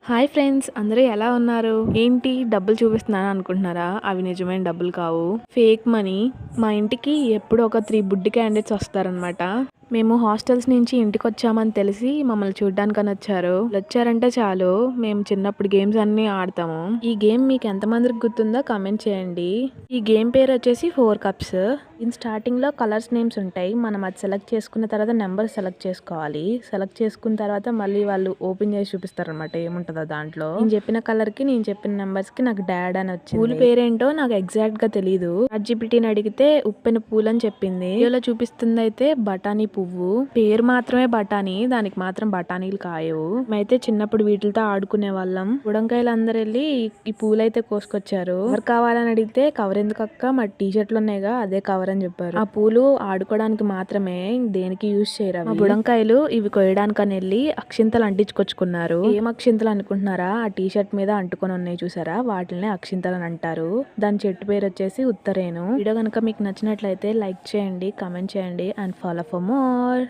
Hi friends, అందరూ ఎలా ఉన్నారు? ఏంటి డబ్బులు చూపిస్తున్నాను అనుకుంటున్నారా? అవి నిజమైన డబ్బులు కావు, ఫేక్ మనీ. మా ఇంటికి ఎప్పుడు ఒక 3 బుడ్డి క్యాండిడేట్స్ వస్తారనమాట. మేము హాస్టల్స్ నుంచి ఇంటికి వచ్చామని తెలిసి మమ్మల్ని చూడ్డానికని వచ్చారు. వచ్చారంటే చాలు, మేము చిన్నప్పుడు గేమ్స్ అన్ని ఆడతాము. ఈ గేమ్ మీకు ఎంతమందికి గుర్తుందో కమెంట్ చేయండి. ఈ గేమ్ పేరు వచ్చేసి 4 కప్స్. దీని స్టార్టింగ్ లో కలర్స్ నేమ్స్ ఉంటాయి. మనం అది సెలెక్ట్ చేసుకున్న తర్వాత నెంబర్ సెలెక్ట్ చేసుకోవాలి. సెలెక్ట్ చేసుకున్న తర్వాత మళ్ళీ వాళ్ళు ఓపెన్ చేసి చూపిస్తారు అనమాట ఏముంటుందో దాంట్లో. నేను చెప్పిన కలర్ కి, నేను చెప్పిన నెంబర్స్ కి నాకు డాడ్ అని వచ్చింది. పూల పేరేంటో నాకు ఎగ్జాక్ట్ గా తెలీదు. ChatGPTని అడిగితే ఉప్పెన పూలు అని చెప్పింది. వీడియోలో చూపిస్తుంది అయితే బఠానీ పువ్వు. పేరు మాత్రమే బఠానీ, దానికి మాత్రం బఠానీలు కాయవు. మేమైతే చిన్నప్పుడు వీటితో ఆడుకునే వాళ్ళం. బుడంకాయలు అందరు వెళ్ళి ఈ పూలు అయితే కోసుకొచ్చారు. ఎవరు కావాలని అడిగితే కవర్ ఎందుకు అక్క, మా టీ షర్ట్లు ఉన్నాయిగా అదే కవర్ అని చెప్పారు. ఆ పూలు ఆడుకోవడానికి మాత్రమే, దేనికి యూజ్ చేయరు. మా బుడంకాయలు ఇవి కొయ్యడానికని వెళ్ళి అక్షింతలు అంటించుకొచ్చుకున్నారు. ఏం అక్షింతలు అనుకుంటున్నారా? ఆ టీ షర్ట్ మీద అంటుకొని ఉన్నాయి చూసారా, వాటిని అక్షింతలు అని అంటారు. దాని చెట్టు పేరు వచ్చేసి ఉత్తరేను. వీడియో కనుక మీకు నచ్చినట్లయితే లైక్ చేయండి, కమెంట్ చేయండి అండ్ ఫాలో ఫర్ మోర్.